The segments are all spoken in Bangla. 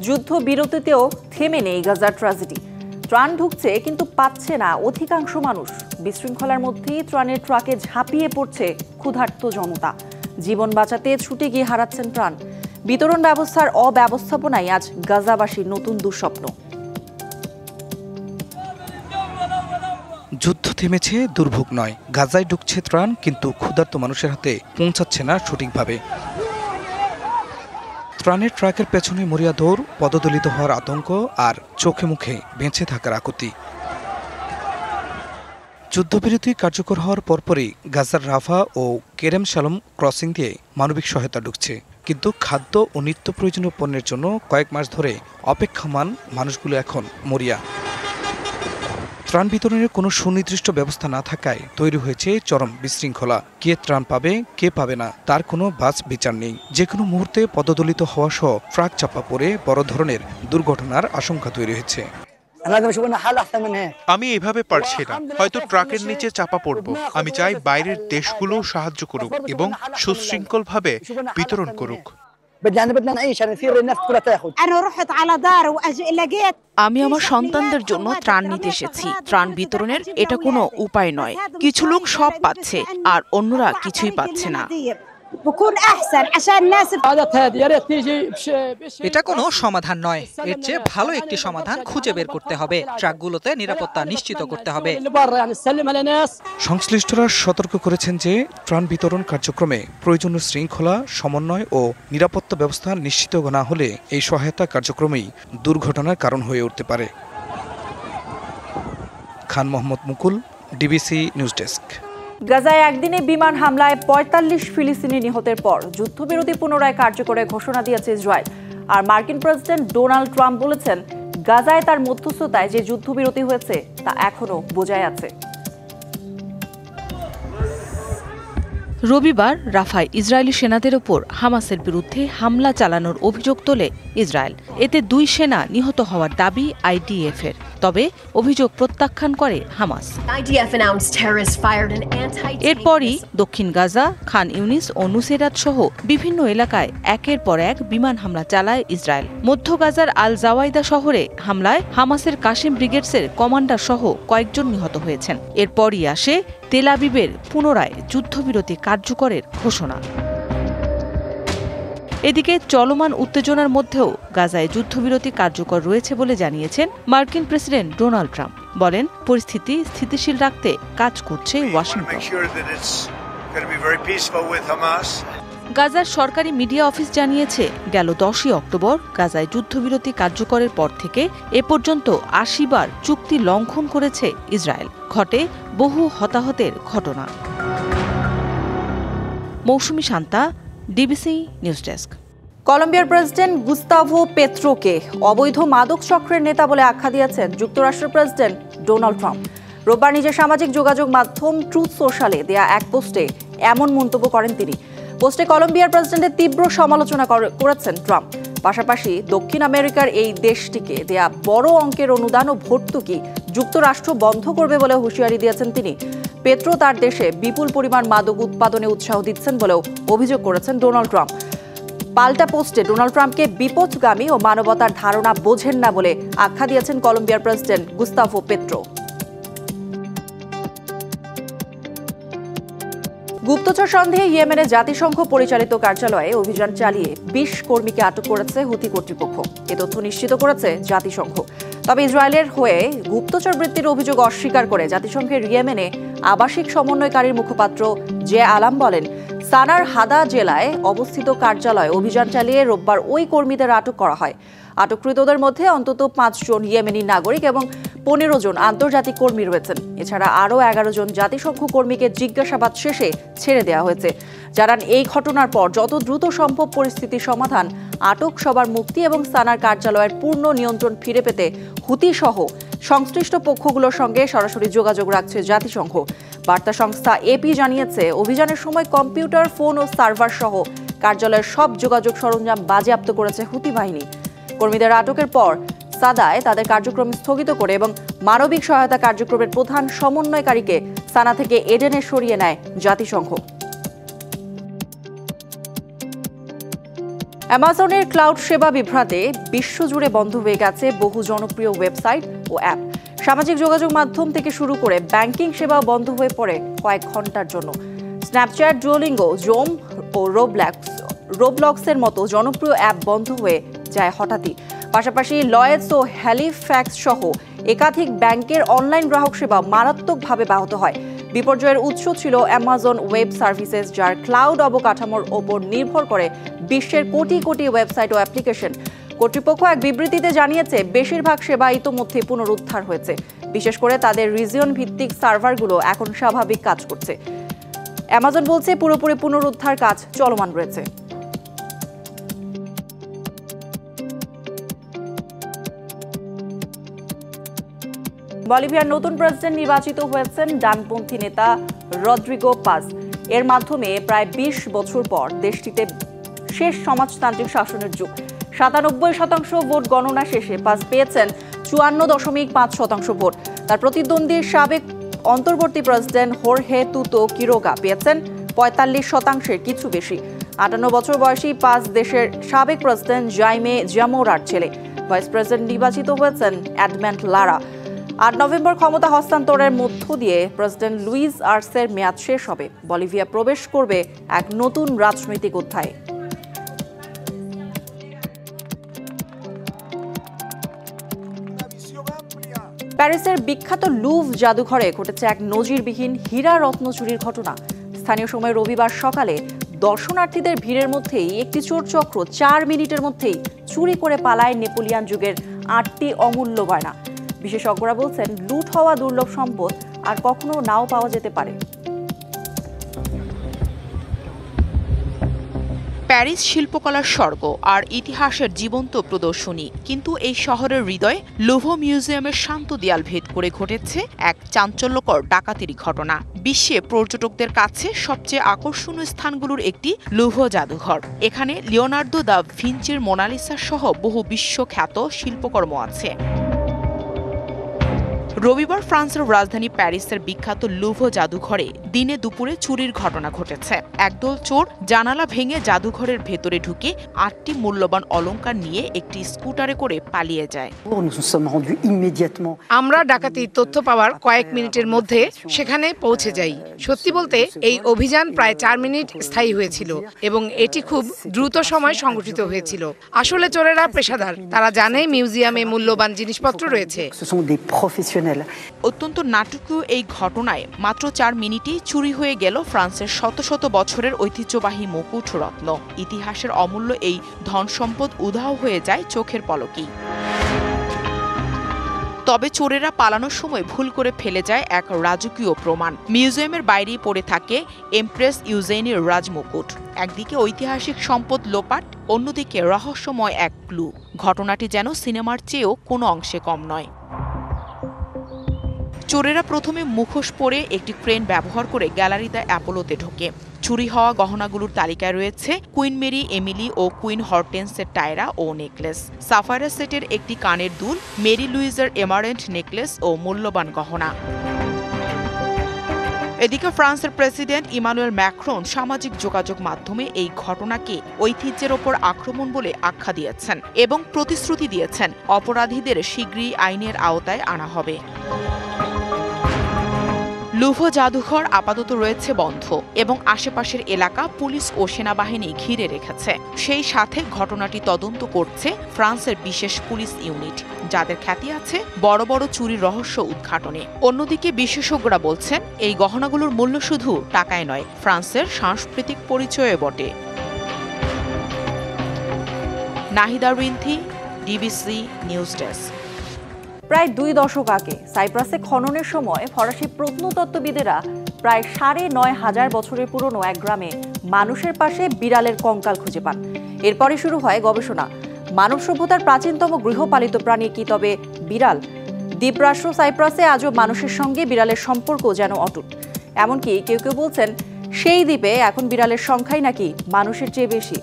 যুদ্ধবিরতিতেও থেমে নেই গাজার ট্র্যাজেডি। ত্রাণ ঢুকছে কিন্তু পাচ্ছে না অধিকাংশ মানুষ। বিশৃঙ্খলার মধ্যেই ত্রাণের ট্রাকে ঝাঁপিয়ে পড়ছে ক্ষুধার্ত জনতা। জীবন বাঁচাতে ছুটে গিয়ে হারাচ্ছেন প্রাণ। বিতরণ ব্যবস্থার অব্যবস্থাপনায় আজ গাজাবাসীর নতুন দুঃস্বপ্ন। যুদ্ধ থেমেছে, দুর্ভোগ নয়। গাজায় ঢুকছে ত্রাণ, কিন্তু ক্ষুধার্ত মানুষের হাতে পৌঁছাচ্ছে না সঠিকভাবে। ত্রাণের ট্রাকের পেছনে মরিয়া দৌড়, পদদলিত হওয়ার আতঙ্ক আর চোখে মুখে বেঁচে থাকার আকুতি। যুদ্ধবিরতি কার্যকর হওয়ার পরপরই গাজার রাফা ও কেরেম শালম ক্রসিং দিয়ে মানবিক সহায়তা ঢুকছে, কিন্তু খাদ্য ও নিত্য প্রয়োজনীয় পণ্যের জন্য কয়েক মাস ধরে অপেক্ষমান মানুষগুলো এখন মরিয়া। ত্রাণ বিতরণের কোনো সুনির্দিষ্ট ব্যবস্থা না থাকায় তৈরি হয়েছে চরম বিশৃঙ্খলা। কে ত্রাণ পাবে, কে পাবে না তার কোনো বাছ বিচার নেই। যে কোনো মুহূর্তে পদদলিত হওয়া সহ ট্রাক চাপা পড়ে বড় ধরনের দুর্ঘটনার আশঙ্কা তৈরি হয়েছে। আমি এভাবে পারছি না, হয়তো ট্রাকের নিচে চাপা পড়ব। আমি চাই বাইরের দেশগুলো সাহায্য করুক এবং সুশৃঙ্খলভাবে বিতরণ করুক। আমি আমার সন্তানদের জন্য ত্রাণ নিতে এসেছি। ত্রাণ বিতরণের এটা কোনো উপায় নয়। কিছু লোক সব পাচ্ছে আর অন্যরা কিছুই পাচ্ছে না। এটা কোনো সমাধান নয়। এর চেয়ে ভালো একটি সমাধান খুঁজে বের করতে হবে। ট্রাকগুলোতে নিরাপত্তা নিশ্চিত করতে হবে। সংশ্লিষ্টরা সতর্ক করেছেন যে ত্রাণ বিতরণ কার্যক্রমে প্রয়োজনীয় শৃঙ্খলা, সমন্বয় ও নিরাপত্তা ব্যবস্থা নিশ্চিত না হলে এই সহায়তা কার্যক্রমেই দুর্ঘটনার কারণ হয়ে উঠতে পারে। খান মোহাম্মদ মুকুল, ডিবিসি নিউজ ডেস্ক। গাজায় একদিনে বিমান হামলায় ৪৫ ফিলিস্তিনি নিহতের পর যুদ্ধবিরতি পুনরায় কার্যকরের ঘোষণা দিয়েছে ইসরায়েল। আর মার্কিন প্রেসিডেন্ট ডোনাল্ড ট্রাম্প বলেছেন, গাজায় তার মধ্যস্থতায় যে যুদ্ধবিরতি হয়েছে তা এখনো বজায় আছে। রবিবার রাফায় ইসরায়েলি সেনাদের ওপর হামাসের বিরুদ্ধে হামলা চালানোর অভিযোগ তোলে ইসরায়েল। এতে ২ সেনা নিহত হওয়ার দাবি আইডিএফের, তবে অভিযোগ প্রত্যাখ্যান করে হামাস। এরপরই দক্ষিণ গাজা, খান ইউনিস ও নুসেরাত সহ বিভিন্ন এলাকায় একের পর এক বিমান হামলা চালায় ইসরায়েল। মধ্য গাজার আল জাওয়াইদা শহরে হামলায় হামাসের কাসিম ব্রিগেডসের কমান্ডার সহ কয়েকজন নিহত হয়েছেন। এরপরই আসে তেল আবিবের পুনরায় যুদ্ধবিরতি কার্যকরের ঘোষণা। এদিকে চলমান উত্তেজনার মধ্যেও গাজায় যুদ্ধবিরতি কার্যকর রয়েছে বলে জানিয়েছেন মার্কিন প্রেসিডেন্ট ডোনাল্ড ট্রাম্প। বলেন, পরিস্থিতি স্থিতিশীল রাখতে কাজ করছে ওয়াশিংটন। গাজার সরকারি মিডিয়া অফিস জানিয়েছে, গেল ১০ই অক্টোবর গাজায় যুদ্ধবিরতি কার্যকরের পর থেকে এ পর্যন্ত ৮০ বার চুক্তি লঙ্ঘন করেছে ইসরায়েল। ঘটে বহু হতাহতের ঘটনা। মৌসুমী শান্তা, ডিবিসি নিউজ ডেস্ক। কলম্বিয়ার প্রেসিডেন্ট গুস্তাভো পেত্রোকে অবৈধ মাদক চক্রের নেতা বলে আখ্যা দিয়েছেন যুক্তরাষ্ট্রের প্রেসিডেন্ট ডোনাল্ড ট্রাম্প। রোববার নিজের সামাজিক যোগাযোগ মাধ্যম ট্রুথ সোশ্যালে দেয়া এক পোস্টে এমন মন্তব্য করেন তিনি। পোস্টে কলম্বিয়ার প্রেসিডেন্টের তীব্র সমালোচনা করেছেন ট্রাম্প। পাশাপাশি দক্ষিণ আমেরিকার এই দেশটিকে দেয়া বড় অঙ্কের অনুদান ও ভর্তুকি যুক্তরাষ্ট্র বন্ধ করবে বলে হুঁশিয়ারি দিয়েছেন তিনি। পেত্রো তার দেশে বিপুল পরিমাণ মাদক উৎপাদনে উৎসাহ দিচ্ছেন বলেও অভিযোগ করেছেন ডোনাল্ড ট্রাম্প। পাল্টা পোস্টে ডোনাল্ড ট্রাম্পকে বিপথগামী ও মানবতার ধারণা বোঝেন না বলে আখ্যা দিয়েছেন কলম্বিয়ার প্রেসিডেন্ট গুস্তাভো পেত্রো। গুপ্তচর সন্দেহে ইয়েমেনে জাতিসংঘ পরিচালিত কার্যালয়ে অভিযান চালিয়ে ২০ কর্মীকে আটক করেছে হুতি কর্তৃপক্ষ। এ তথ্য নিশ্চিত করেছে জাতিসংঘ। তবে ইসরায়েলের হয়ে গুপ্তচর বৃত্তির অভিযোগ অস্বীকার করে জাতিসংঘের ইয়েমেনে আবাসিক সমন্বয়কারীর মুখপাত্র জে আলাম বলেন, সানার হাদা জেলায় অবস্থিত কার্যালয়ে অভিযান চালিয়ে রোববার ওই কর্মীদের আটক করা হয়। আটককৃতদের মধ্যে অন্তত ৫ জন ইয়েমেনি নাগরিক এবং ১৫ জন আন্তর্জাতিক কর্মী রয়েছেন। এছাড়া আরও ১১ জন জাতিসংঘ কর্মীকে জিজ্ঞাসাবাদ শেষে ছেড়ে দেওয়া হয়েছে। জানান, এই ঘটনার পর যত দ্রুত সম্ভব পরিস্থিতির সমাধান, আটক সবার মুক্তি এবং সানার কার্যালয়ের পূর্ণ নিয়ন্ত্রণ ফিরে পেতে হুতি সহ সংশ্লিষ্ট পক্ষগুলোর সঙ্গে সরাসরি যোগাযোগ রাখছে জাতিসংঘ। বার্তা সংস্থা এপি জানিয়েছে, অভিযানের সময় কম্পিউটার, ফোন ও সার্ভার সহ কার্যালয়ের সব যোগাযোগ সরঞ্জাম বাজেয়াপ্ত করেছে হুতি বাহিনী। কর্মীদের আটকের পর সাদায় তাদের কার্যক্রম স্থগিত করে এবং মানবিক সহায়তা কার্যক্রমের প্রধান সমন্বয়কারীকে সানা থেকে এডেনে সরিয়ে নেয় জাতিসংঘ। অ্যামাজনের ক্লাউড সেবা বিভ্রাটে বিশ্বজুড়ে বন্ধ হয়ে গেছে বহু জনপ্রিয় ওয়েবসাইট ও অ্যাপ। সামাজিক যোগাযোগ মাধ্যম থেকে শুরু করে ব্যাংকিং সেবাও বন্ধ হয়ে পড়ে কয়েক ঘন্টার জন্য। স্ন্যাপচ্যাট, ডুওলিঙ্গো, জোম ও রোবলক্সের মতো জনপ্রিয় অ্যাপ বন্ধ হয়ে যায় হঠাৎই। পাশাপাশি লয়েডস ও হ্যালিফ্যাক্স সহ একাধিক ব্যাংকের অনলাইন গ্রাহক সেবা মারাত্মকভাবে ব্যাহত হয়। বিপর্যয়ের উৎস ছিল অ্যামাজন ওয়েব সার্ভিসেস, যার ক্লাউড অবকাঠামোর ওপর নির্ভর করে বিশ্বের কোটি কোটি ওয়েবসাইট ও অ্যাপ্লিকেশন। কর্তৃপক্ষ এক বিবৃতিতে জানিয়েছে, বেশিরভাগ সেবা ইতোমধ্যে পুনরুদ্ধার হয়েছে। বিশেষ করে তাদের রিজিয়ন ভিত্তিক সার্ভারগুলো এখন স্বাভাবিক কাজ করছে। অ্যামাজন বলছে, পুরোপুরি পুনরুদ্ধার কাজ চলমান রয়েছে। বলিভিয়ার নতুন প্রেসিডেন্ট নির্বাচিত হয়েছেন ডানপন্থী নেতা রদ্রিগো পাজ। এর মাধ্যমে প্রায় ২০ বছর পর দেশটিতে শেষ সমাজতান্ত্রিক শাসনের যুগ। ৯৭% ভোট গণনা শেষে পাজ পেয়েছেন ৫৪.৫% ভোট। তার প্রতিদ্বন্দ্বী সাবেক অন্তর্বর্তী প্রেসিডেন্ট হোর্হে তুতো কিরোগা পেয়েছেন ৪৫%, কিছু বেশি। ৫৮ বছর বয়সী পাজ দেশের সাবেক প্রেসিডেন্ট জাইমে জামোরার ছেলে। ভাইস প্রেসিডেন্ট নির্বাচিত হয়েছেন এডমন্ড লারা। ৮ নভেম্বর ক্ষমতা হস্তান্তরের মধ্য দিয়ে প্রেসিডেন্ট লুইস আর্সের মেয়াদ শেষ হবে। বলিভিয়া প্রবেশ করবে এক নতুন রাজনৈতিক অধ্যায়ে। প্যারিসের বিখ্যাত লুভ জাদুঘরে ঘটেছে এক নজিরবিহীন হীরা রত্ন চুরির ঘটনা। স্থানীয় সময় রবিবার সকালে দর্শনার্থীদের ভিড়ের মধ্যেই একটি চোর চক্র ৪ মিনিটের মধ্যেই চুরি করে পালায় নেপোলিয়ান যুগের ৮টি অমূল্য গয়না। বিশেষজ্ঞরা বলছেন, লুট হওয়া দুর্লভ সম্পদ আর কখনো নাও পাওয়া যেতে পারে। প্যারিস শিল্পকলার স্বর্গ আর ইতিহাসের জীবন্ত প্রদর্শনী, কিন্তু এই শহরের হৃদয়ে লুভো মিউজিয়ামের শান্ত দেয়াল ভেদ করে ঘটেছে এক চাঞ্চল্যকর ডাকাতির ঘটনা। বিশ্বে পর্যটকদের কাছে সবচেয়ে আকর্ষণীয় স্থানগুলোর একটি লুভো জাদুঘর। এখানে লিওনার্দো দা ভিঞ্চির মোনালিসা সহ বহু বিশ্বখ্যাত শিল্পকর্ম আছে। রবিবার ফ্রান্সের রাজধানী প্যারিসের বিখ্যাত লুভো জাদুঘরে দিনে দুপুরে চুরির ঘটনা ঘটেছে। একদল চোর জানালা ভেঙে জাদুঘরের ভেতরে ঢুকে ৮টি মূল্যবান অলংকার নিয়ে একটি স্কুটারে করে পালিয়ে যায়। আমরা ডাকাতির তথ্য পাওয়ার কয়েক মিনিটের মধ্যে সেখানে পৌঁছে যাই। সত্যি বলতে এই অভিযান প্রায় ৪ মিনিট স্থায়ী হয়েছিল এবং এটি খুব দ্রুত সময় সংগঠিত হয়েছিল। আসলে চোরেরা পেশাদার, তারা জানে মিউজিয়ামে মূল্যবান জিনিসপত্র রয়েছে। অত্যন্ত নাটকীয় এই ঘটনায় মাত্র ৪ মিনিটেই চুরি হয়ে গেল ফ্রান্সের শত শত বছরের ঐতিহ্যবাহী মুকুট রত্ন। ইতিহাসের অমূল্য এই ধন সম্পদ উধাও হয়ে যায় চোখের পলকেই। তবে চোরেরা পালানোর সময় ভুল করে ফেলে যায় এক রাজকীয় প্রমাণ। মিউজিয়ামের বাইরেই পড়ে থাকে এমপ্রেস ইউজেনির রাজমুকুট। একদিকে ঐতিহাসিক সম্পদ লোপাট, অন্যদিকে রহস্যময় এক ক্লু। ঘটনাটি যেন সিনেমার চেয়েও কোনো অংশে কম নয়। চোরেরা প্রথমে মুখোশ পরে একটি ক্রেন ব্যবহার করে গ্যালারি দ্য অ্যাপোলোতে ঢোকে। চুরি হওয়া গহনাগুলোর তালিকায় রয়েছে কুইন মেরি এমিলি ও কুইন হরটেন্সের টায়রা ও নেকলেস, সাফায়ার সেটের একটি কানের দুল, মেরি লুইজের এমারেন্ট নেকলেস ও মূল্যবান গহনা। এদিকে ফ্রান্সের প্রেসিডেন্ট ইমানুয়েল ম্যাক্রন সামাজিক যোগাযোগ মাধ্যমে এই ঘটনাকে ঐতিহ্যের ওপর আক্রমণ বলে আখ্যা দিয়েছেন এবং প্রতিশ্রুতি দিয়েছেন অপরাধীদের শীঘ্রই আইনের আওতায় আনা হবে। লুভো জাদুঘর আপাতত রয়েছে বন্ধ এবং আশেপাশের এলাকা পুলিশ ও সেনাবাহিনী ঘিরে রেখেছে। সেই সাথে ঘটনাটি তদন্ত করছে ফ্রান্সের বিশেষ পুলিশ ইউনিট, যাদের খ্যাতি আছে বড় বড় চুরির রহস্য উদ্ঘাটনে। অন্যদিকে বিশেষজ্ঞরা বলছেন, এই গহনাগুলোর মূল্য শুধু টাকায় নয়, ফ্রান্সের সাংস্কৃতিক পরিচয়ে বটে। Nahida Rinthi, DBC news desk. প্রায় ২ দশক আগে সাইপ্রাসে খননের সময় ফরাসি প্রত্নতত্ত্ববিদেরা প্রায় ৯,৫০০ বছরের পুরনো এক গ্রামে মানুষের পাশে বিড়ালের কঙ্কাল খুঁজে পান। এরপরই শুরু হয় গবেষণা। মানব সভ্যতার প্রাচীনতম গৃহপালিত প্রাণী কি তবে বিড়াল? দ্বীপরাষ্ট্র সাইপ্রাসে আজও মানুষের সঙ্গে বিড়ালের সম্পর্ক যেন অটুট। এমনকি কেউ কেউ বলছেন, সেই দ্বীপে এখন বিড়ালের সংখ্যাই নাকি মানুষের চেয়ে বেশি।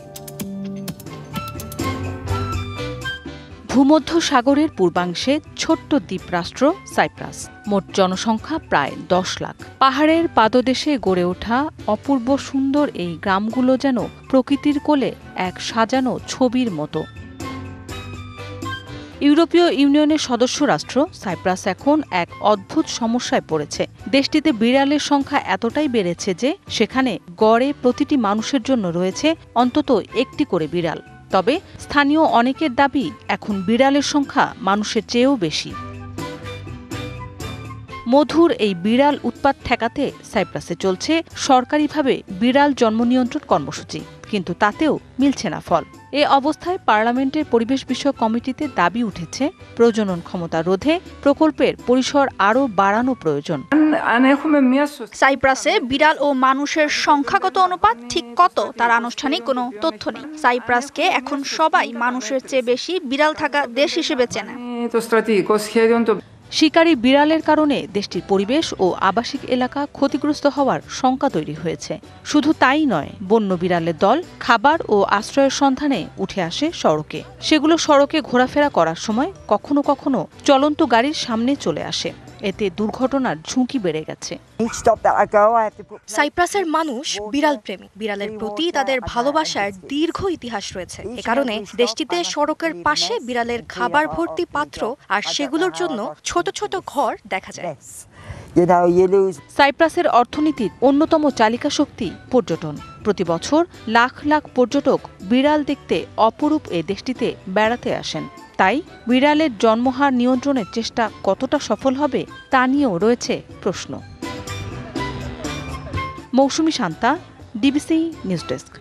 ভূমধ্য সাগরের পূর্বাংশে ছোট্ট দ্বীপরাষ্ট্র সাইপ্রাস। মোট জনসংখ্যা প্রায় 10 লাখ। পাহাড়ের পাদদেশে গড়ে ওঠা অপূর্ব সুন্দর এই গ্রামগুলো যেন প্রকৃতির কোলে এক সাজানো ছবির মতো। ইউরোপীয় ইউনিয়নের সদস্য রাষ্ট্র সাইপ্রাস এখন এক অদ্ভুত সমস্যায় পড়েছে। দেশটিতে বিড়ালের সংখ্যা এতটাই বেড়েছে যে সেখানে গড়ে প্রতিটি মানুষের জন্য রয়েছে অন্তত একটি করে বিড়াল। তবে স্থানীয় অনেকের দাবি এখন বিড়ালের সংখ্যা মানুষের চেয়েও বেশি। মধুর এই বিড়াল উৎপাত ঠেকাতে সাইপ্রাসে চলছে সরকারিভাবে বিড়াল জন্ম নিয়ন্ত্রণ কর্মসূচি, কিন্তু তাতেও মিলছে না ফল। এ অবস্থায় পার্লামেন্টের পরিবেশ বিষয়ক কমিটিতে দাবি উঠেছে প্রজনন ক্ষমতা রোধে প্রকল্পের পরিসর আরও বাড়ানো প্রয়োজন। সাইপ্রাসে বিড়াল ও মানুষের সংখ্যাগত অনুপাত ঠিক কত তার আনুষ্ঠানিক কোনো তথ্য নেই। সাইপ্রাসকে এখন সবাই মানুষের চেয়ে বেশি বিড়াল থাকা দেশ হিসেবে চেনে। শিকারী বিড়ালের কারণে দেশটির পরিবেশ ও আবাসিক এলাকা ক্ষতিগ্রস্ত হওয়ার শঙ্কা তৈরি হয়েছে। শুধু তাই নয়, বন্য বিড়ালের দল খাবার ও আশ্রয়ের সন্ধানে উঠে আসে সড়কে। সেগুলো সড়কে ঘোরাফেরা করার সময় কখনো কখনো চলন্ত গাড়ির সামনে চলে আসে। এতে দুর্ঘটনার ঝুঁকি বেড়ে গেছে। সাইপ্রাসের মানুষ বিড়াল প্রেমী। বিড়ালের প্রতি তাদের ভালোবাসার দীর্ঘ ইতিহাস রয়েছে। এ কারণে দেশটিতে সড়কের পাশে বিড়ালের খাবার ভর্তি পাত্র আর সেগুলোর জন্য ছোট ছোট ঘর দেখা যায়। সাইপ্রাসের অর্থনীতির অন্যতম চালিকা শক্তি পর্যটন। প্রতি বছর লাখ লাখ পর্যটক বিড়াল দেখতে অপরূপ এ দেশটিতে বেড়াতে আসেন। তাই বিড়ালের জন্মহার নিয়ন্ত্রণের চেষ্টা কতটা সফল হবে তা নিয়েও রয়েছে প্রশ্ন। মৌসুমী শান্তা, ডিবিসি নিউজ ডেস্ক।